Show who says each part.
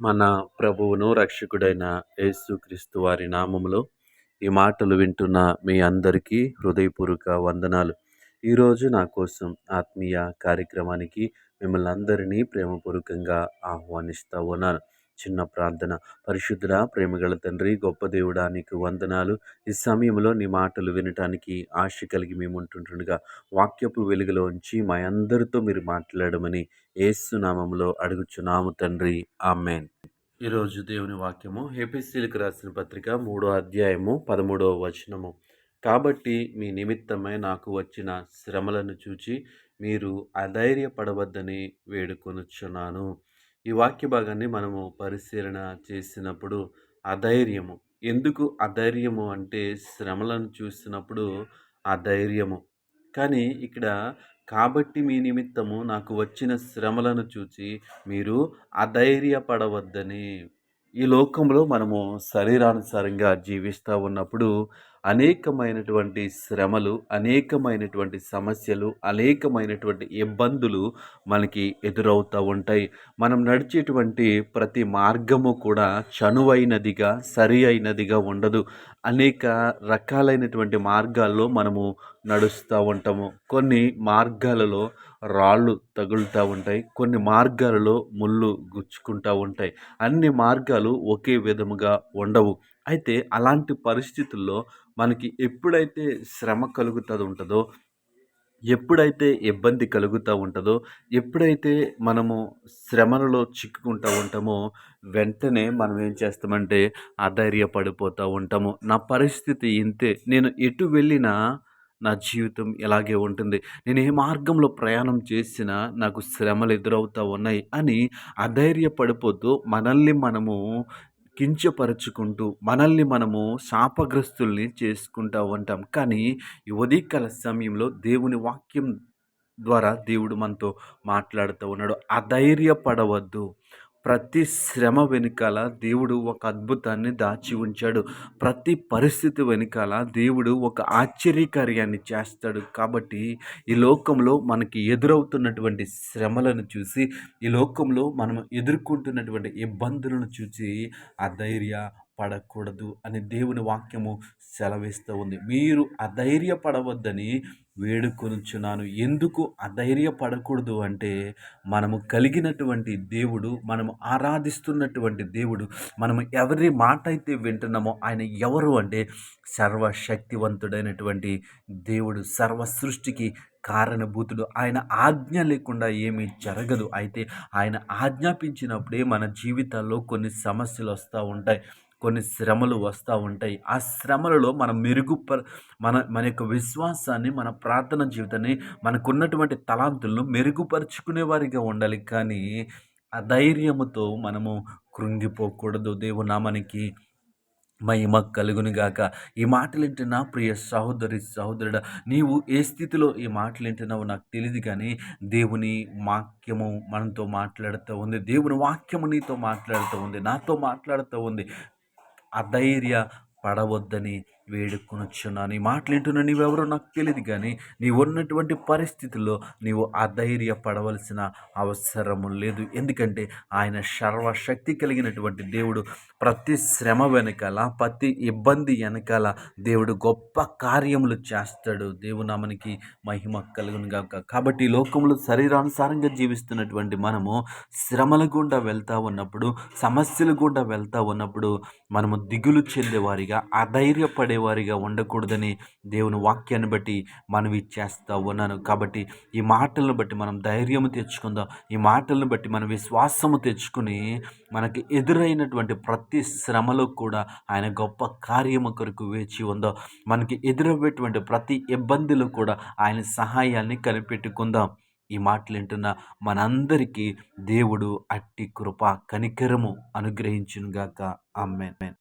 Speaker 1: మన ప్రభువును, రక్షకుడైన యేసుక్రీస్తు వారి నామములో ఈ మాటలు వింటున్న మీ అందరికీ హృదయపూర్వక వందనాలు. ఈరోజు నా కోసం ఆత్మీయ కార్యక్రమానికి మిమ్మల్ని అందరినీ ప్రేమపూర్వకంగా ఆహ్వానిస్తా ఉన్నాను. చిన్న ప్రార్థన. పరిశుద్ధుడా, ప్రేమగల తండ్రి, గొప్ప దేవుడా, నీకు వందనాలు. ఈ సమయంలో నీ మాటలు వినటానికి ఆశ కలిగి మేము ఉంటుండగా వాక్యపు వెలుగులోంచి మా అందరితో మీరు మాట్లాడమని యేసు నామములో అడుగుచున్నాము తండ్రి. ఆమేన్. ఈరోజు దేవుని వాక్యము ఎఫెసీయులకు రాసిన పత్రిక 3వ అధ్యాయము 13వ వచనము. కాబట్టి మీ నిమిత్తమై నాకు వచ్చిన శ్రమలను చూచి మీరు అధైర్యపడవద్దని వేడుకొనుచున్నాను. ఈ వాక్య భాగాన్ని మనము పరిశీలన చేసినప్పుడు అధైర్యము, ఎందుకు అధైర్యము అంటే శ్రమలను చూసినప్పుడు అధైర్యము. కానీ ఇక్కడ కాబట్టి మీ నిమిత్తము నాకు వచ్చిన శ్రమలను చూచి మీరు అధైర్యపడవద్దని. ఈ లోకంలో మనము శరీరానుసారంగా జీవిస్తూ ఉన్నప్పుడు అనేకమైనటువంటి శ్రమలు, అనేకమైనటువంటి సమస్యలు, అనేకమైనటువంటి ఇబ్బందులు మనకి ఎదురవుతూ ఉంటాయి. మనం నడిచేటువంటి ప్రతి మార్గము కూడా చనువైనదిగా, సరి అయినదిగా ఉండదు. అనేక రకాలైనటువంటి మార్గాల్లో మనము నడుస్తూ ఉంటాము. కొన్ని మార్గాలలో రాళ్ళు తగులుతూ ఉంటాయి, కొన్ని మార్గాలలో ముళ్ళు గుచ్చుకుంటూ ఉంటాయి. అన్ని మార్గాలు ఒకే విధముగా ఉండవు. అయితే అలాంటి పరిస్థితుల్లో మనకి ఎప్పుడైతే శ్రమ కలుగుతూ ఉంటుందో, ఎప్పుడైతే ఇబ్బంది కలుగుతూ ఉంటుందో, ఎప్పుడైతే మనము శ్రమలలో చిక్కుకుంటూ ఉంటామో వెంటనే మనం ఏం చేస్తామంటే అధైర్యపడిపోతూ ఉంటాము. నా పరిస్థితి ఇంతే, నేను ఎటు వెళ్ళినా నా జీవితం ఇలాగే ఉంటుంది, నేను ఏ మార్గంలో ప్రయాణం చేసినా నాకు శ్రమలు ఎదురవుతూ ఉన్నాయి అని అధైర్యపడిపోతూ మనల్ని మనము కించపరుచుకుంటూ, మనల్ని మనము శాపగ్రస్తుల్ని చేసుకుంటూ ఉంటాం. కానీ ఈ ఉదయకాల సమయంలో దేవుని వాక్యం ద్వారా దేవుడు మనతో మాట్లాడుతూ ఉన్నాడు. అధైర్యపడవద్దు. ప్రతి శ్రమ వెనుకాల దేవుడు ఒక అద్భుతాన్ని దాచి ఉంచాడు. ప్రతి పరిస్థితి వెనుకాల దేవుడు ఒక ఆశ్చర్యకార్యాన్ని చేస్తాడు. కాబట్టి ఈ లోకంలో మనకి ఎదురవుతున్నటువంటి శ్రమలను చూసి, ఈ లోకంలో మనం ఎదుర్కొంటున్నటువంటి ఇబ్బందులను చూసి అధైర్య పడకూడదు అని దేవుని వాక్యము సెలవిస్తూ ఉంది. మీరు అధైర్యపడవద్దని వేడుకొనుచున్నాను. ఎందుకు అధైర్యపడకూడదు అంటే మనము కలిగినటువంటి దేవుడు, మనము ఆరాధిస్తున్నటువంటి దేవుడు, మనము ఎవరి మాట అయితే వింటున్నామో ఆయన ఎవరు అంటే సర్వశక్తివంతుడైనటువంటి దేవుడు, సర్వ సృష్టికి కారణభూతుడు. ఆయన ఆజ్ఞ లేకుండా ఏమీ జరగదు. అయితే ఆయన ఆజ్ఞాపించినప్పుడే మన జీవితాల్లో కొన్ని సమస్యలు వస్తూ ఉంటాయి, కొన్ని శ్రమలు వస్తూ ఉంటాయి. ఆ శ్రమలలో మనం మన మన యొక్క విశ్వాసాన్ని, మన ప్రార్థన జీవితాన్ని, మనకున్నటువంటి తలాంతులను మెరుగుపరుచుకునే వారిగా ఉండాలి. కానీ అధైర్యముతో మనము కృంగిపోకూడదు. దేవునామానికి మహిమ కలుగునుగాక. ఈ మాటలు వింటున్న ప్రియ సహోదరి సహోదరుడా, నీవు ఏ స్థితిలో ఈ మాటలు వింటున్నావో నాకు తెలియదు, కానీ దేవుని వాక్యము మనతో మాట్లాడుతూ ఉంది. దేవుని వాక్యము నీతో మాట్లాడుతూ ఉంది, నాతో మాట్లాడుతూ ఉంది. అధైర్య పడవద్దని వేడుకొనుచున్నాను. ఈ మాటలు వింటున్న నీవెవరో నాకు తెలియదు, కానీ నీవు ఉన్నటువంటి పరిస్థితుల్లో నీవు అధైర్య పడవలసిన అవసరము లేదు. ఎందుకంటే ఆయన సర్వశక్తి కలిగినటువంటి దేవుడు. ప్రతి శ్రమ వెనకాల, ప్రతి ఇబ్బంది వెనకాల దేవుడు గొప్ప కార్యములు చేస్తాడు. దేవునామనికి మహిమ కలుగును గాక. కాబట్టి ఈ లోకంలో శరీరానుసారంగా జీవిస్తున్నటువంటి మనము శ్రమల గుండా వెళ్తూ ఉన్నప్పుడు, సమస్యల గుండా వెళ్తూ ఉన్నప్పుడు మనము దిగులు చెందేవారిగా, అధైర్యపడేవారిగా ఉండకూడదని దేవుని వాక్యాన్ని బట్టి మనవి చేస్తూ ఉన్నాను. కాబట్టి ఈ మాటలను బట్టి మనం ధైర్యము తెచ్చుకుందాం. ఈ మాటలను బట్టి మనం విశ్వాసము తెచ్చుకుని మనకి ఎదురైనటువంటి ప్రతి శ్రమలో కూడా ఆయన గొప్ప కార్యము కొరకు వేచి ఉందాం. మనకి ఎదురయ్యేటువంటి ప్రతి ఇబ్బందులు కూడా ఆయన సహాయాన్ని కనిపెట్టుకుందాం. ఈ మాటలు వింటున్న మనందరికీ దేవుడు అట్టి కృప కనికరము అనుగ్రహించునుగాక. ఆమేన్.